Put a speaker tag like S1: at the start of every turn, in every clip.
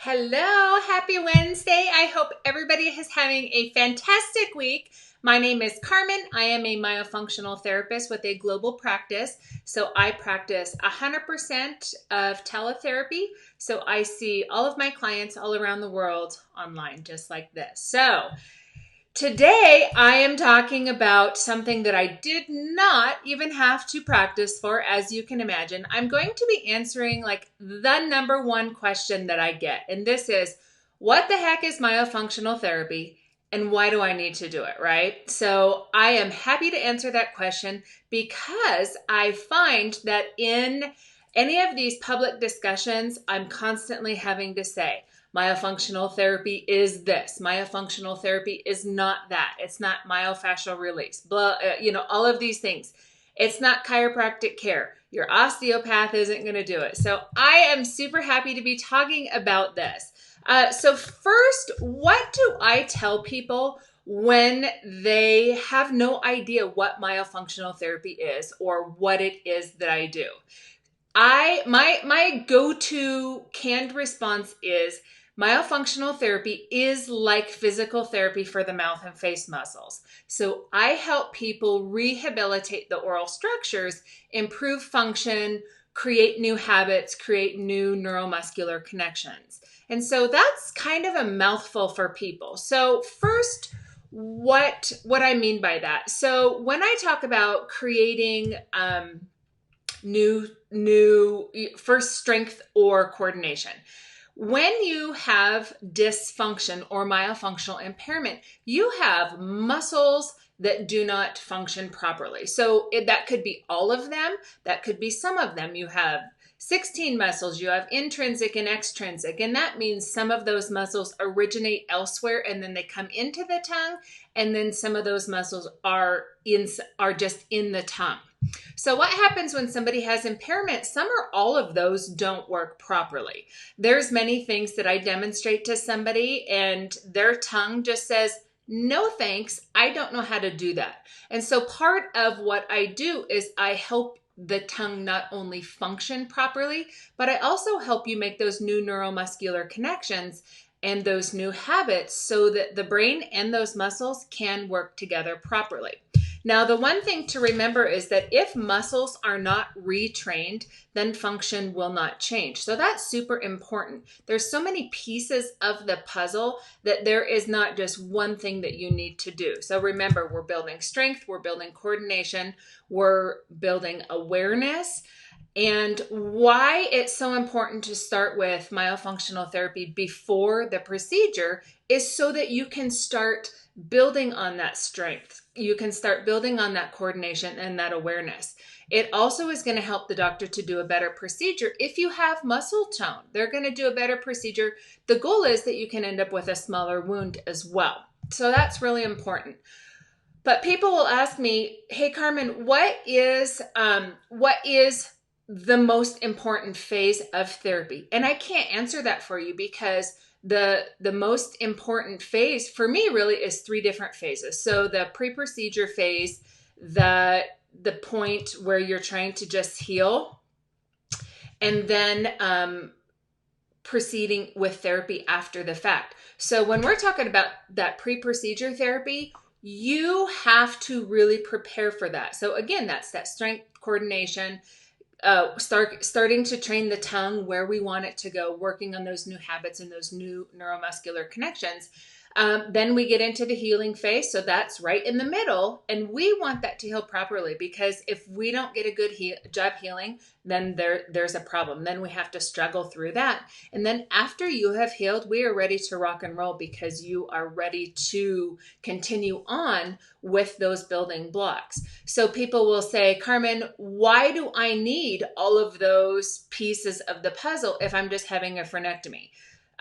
S1: Hello, happy Wednesday. I hope everybody is having a fantastic week. My name is Carmen. I am a myofunctional therapist with a global practice. So I practice 100% of teletherapy. So I see all of my clients all around the world online, just like this. So today, I am talking about something that I did not even have to practice for, as you can imagine. I'm going to be answering like the number one question that I get, and this is, what the heck is myofunctional therapy? And why do I need to do it, right? So I am happy to answer that question because I find that in any of these public discussions, I'm constantly having to say, myofunctional therapy is this. Myofunctional therapy is not that. It's not myofascial release. All of these things. It's not chiropractic care. Your osteopath isn't going to do it. So I am super happy to be talking about this. So first, what do I tell people when they have no idea what myofunctional therapy is or what it is that I do? My go-to canned response is myofunctional therapy is like physical therapy for the mouth and face muscles. So I help people rehabilitate the oral structures, improve function, create new habits, create new neuromuscular connections. And so that's kind of a mouthful for people. So first, what I mean by that. So when I talk about creating new first, strength or coordination. When you have dysfunction or myofunctional impairment, you have muscles that do not function properly. So that could be all of them. That could be some of them. You have 16 muscles. You have intrinsic and extrinsic. And that means some of those muscles originate elsewhere and then they come into the tongue. And then some of those muscles are just in the tongue. So what happens when somebody has impairment? Some or all of those don't work properly. There's many things that I demonstrate to somebody and their tongue just says, no thanks, I don't know how to do that. And so part of what I do is I help the tongue not only function properly, but I also help you make those new neuromuscular connections and those new habits so that the brain and those muscles can work together properly. Now, the one thing to remember is that if muscles are not retrained, then function will not change. So that's super important. There's so many pieces of the puzzle that there is not just one thing that you need to do. So remember, we're building strength, we're building coordination, we're building awareness. And why it's so important to start with myofunctional therapy before the procedure is so that you can start building on that strength. You can start building on that coordination and that awareness. It also is going to help the doctor to do a better procedure. If you have muscle tone, they're going to do a better procedure. The goal is that you can end up with a smaller wound as well. So that's really important. But people will ask me, hey, Carmen, what is the most important phase of therapy? And I can't answer that for you because the most important phase for me really is 3 different phases. So the pre-procedure phase, the point where you're trying to just heal, and then proceeding with therapy after the fact. So when we're talking about that pre-procedure therapy, you have to really prepare for that. So again, that's that strength, coordination, starting to train the tongue where we want it to go, working on those new habits and those new neuromuscular connections. Then we get into the healing phase. So that's right in the middle. And we want that to heal properly because if we don't get a good job healing, then there's a problem. Then we have to struggle through that. And then after you have healed, we are ready to rock and roll because you are ready to continue on with those building blocks. So people will say, Carmen, why do I need all of those pieces of the puzzle if I'm just having a frenectomy?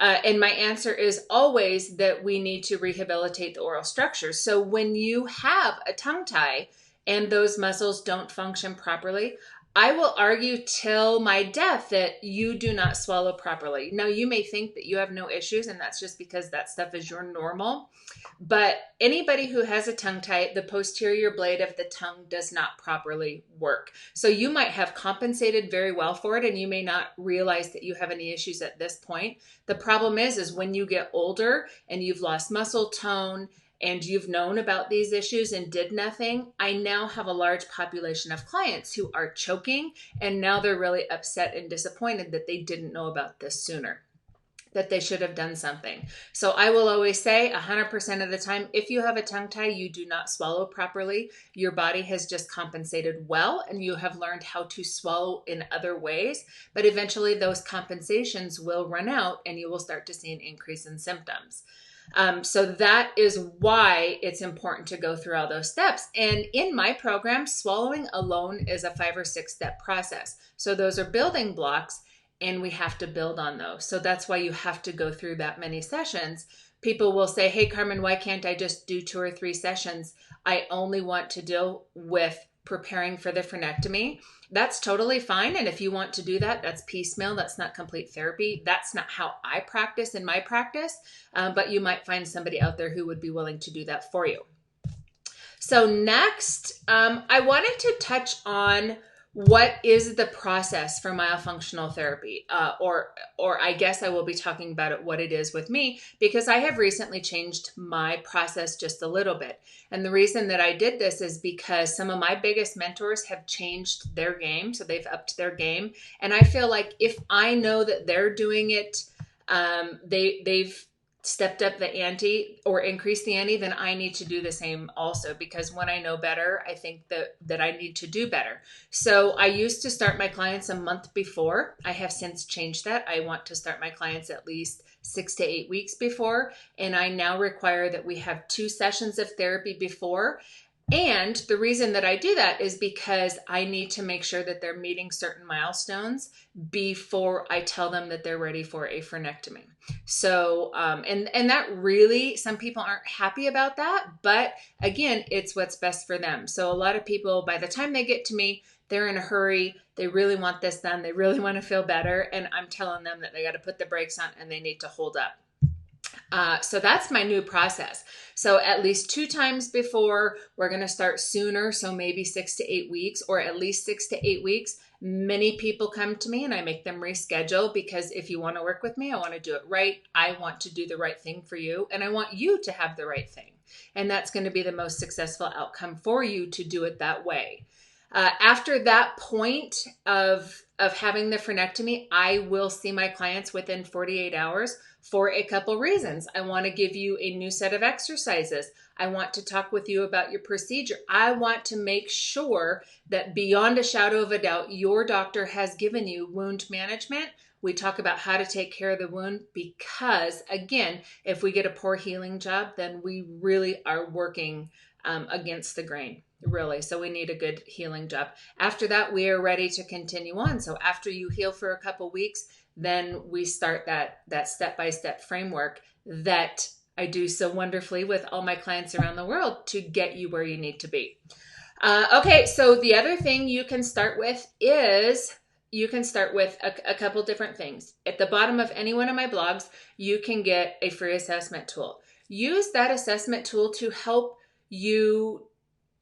S1: And my answer is always that we need to rehabilitate the oral structures. So when you have a tongue tie and those muscles don't function properly, I will argue till my death that you do not swallow properly. Now, you may think that you have no issues, and that's just because that stuff is your normal. But anybody who has a tongue tie, the posterior blade of the tongue does not properly work. So you might have compensated very well for it, and you may not realize that you have any issues at this point. The problem is when you get older and you've lost muscle tone and you've known about these issues and did nothing, I now have a large population of clients who are choking, and now they're really upset and disappointed that they didn't know about this sooner, that they should have done something. So I will always say 100% of the time, if you have a tongue tie, you do not swallow properly. Your body has just compensated well, and you have learned how to swallow in other ways. But eventually those compensations will run out, and you will start to see an increase in symptoms. So that is why it's important to go through all those steps. And in my program, swallowing alone is a 5 or 6 step process. So those are building blocks, and we have to build on those. So that's why you have to go through that many sessions. People will say, hey, Carmen, why can't I just do 2 or 3 sessions? I only want to deal with preparing for the frenectomy. That's totally fine. And if you want to do that, that's piecemeal. That's not complete therapy. That's not how I practice in my practice. But you might find somebody out there who would be willing to do that for you. So next, I wanted to touch on what is the process for myofunctional therapy, or I guess I will be talking about it, what it is with me, because I have recently changed my process just a little bit. And the reason that I did this is because some of my biggest mentors have changed their game. So they've upped their game. And I feel like if I know that they're doing it, they've stepped up the ante or increased the ante, then I need to do the same also, because when I know better, I think that I need to do better. So I used to start my clients a month before. I have since changed that. I want to start my clients at least 6 to 8 weeks before. And I now require that we have 2 sessions of therapy before. And the reason that I do that is because I need to make sure that they're meeting certain milestones before I tell them that they're ready for a frenectomy. So, and that really, some people aren't happy about that, but again, it's what's best for them. So a lot of people, by the time they get to me, they're in a hurry. They really want this done. They really want to feel better. And I'm telling them that they got to put the brakes on and they need to hold up. So that's my new process. So at least 2 times before, we're going to start sooner. So maybe 6 to 8 weeks, or at least 6 to 8 weeks. Many people come to me and I make them reschedule, because if you want to work with me, I want to do it right. I want to do the right thing for you, and I want you to have the right thing. And that's going to be the most successful outcome for you, to do it that way. After that point of having the frenectomy, I will see my clients within 48 hours for a couple reasons. I want to give you a new set of exercises. I want to talk with you about your procedure. I want to make sure that beyond a shadow of a doubt, your doctor has given you wound management. We talk about how to take care of the wound, because again, if we get a poor healing job, then we really are working against the grain. Really. So we need a good healing job. After that, we are ready to continue on. So after you heal for a couple weeks, then we start that step-by-step framework that I do so wonderfully with all my clients around the world to get you where you need to be. Okay. So the other thing you can start with is a couple different things. At the bottom of any one of my blogs, you can get a free assessment tool. Use that assessment tool to help you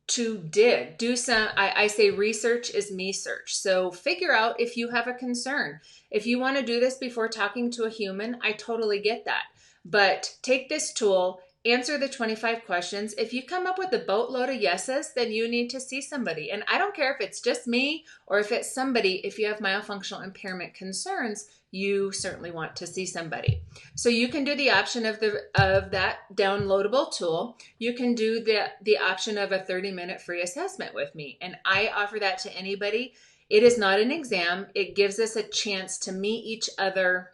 S1: to do some, I say research is me search. So figure out if you have a concern. If you want to do this before talking to a human, I totally get that. But take this tool, answer the 25 questions. If you come up with a boatload of yeses, then you need to see somebody. And I don't care if it's just me or if it's somebody. If you have myofunctional impairment concerns, you certainly want to see somebody. So you can do the option of that downloadable tool. You can do the option of a 30-minute free assessment with me. And I offer that to anybody. It is not an exam. It gives us a chance to meet each other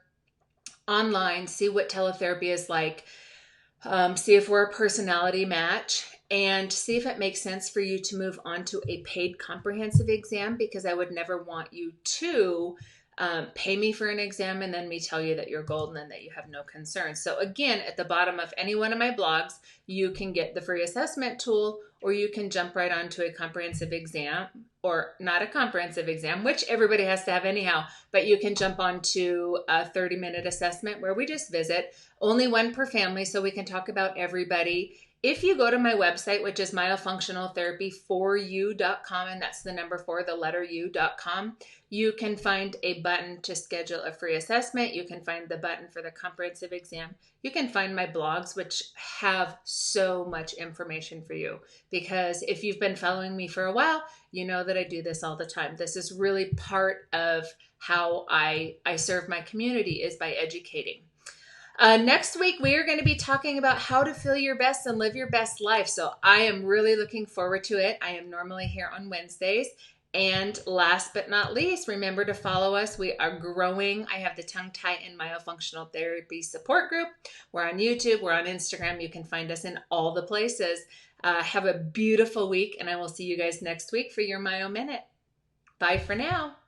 S1: online, see what teletherapy is like, see if we're a personality match, and see if it makes sense for you to move on to a paid comprehensive exam, because I would never want you to pay me for an exam, and then me tell you that you're golden and that you have no concerns. So again, at the bottom of any one of my blogs, you can get the free assessment tool, or you can jump right onto a comprehensive exam, or not a comprehensive exam, which everybody has to have anyhow, but you can jump onto a 30-minute assessment where we just visit, only one per family, so we can talk about everybody. If you go to my website, which is myofunctionaltherapy4u.com, and that's the number 4, the letter u.com, you can find a button to schedule a free assessment. You can find the button for the comprehensive exam. You can find my blogs, which have so much information for you, because if you've been following me for a while, you know that I do this all the time. This is really part of how I serve my community, is by educating. Next week, we are going to be talking about how to feel your best and live your best life. So I am really looking forward to it. I am normally here on Wednesdays. And last but not least, remember to follow us. We are growing. I have the Tongue Tie and Myofunctional Therapy support group. We're on YouTube. We're on Instagram. You can find us in all the places. Have a beautiful week, and I will see you guys next week for your Myo Minute. Bye for now.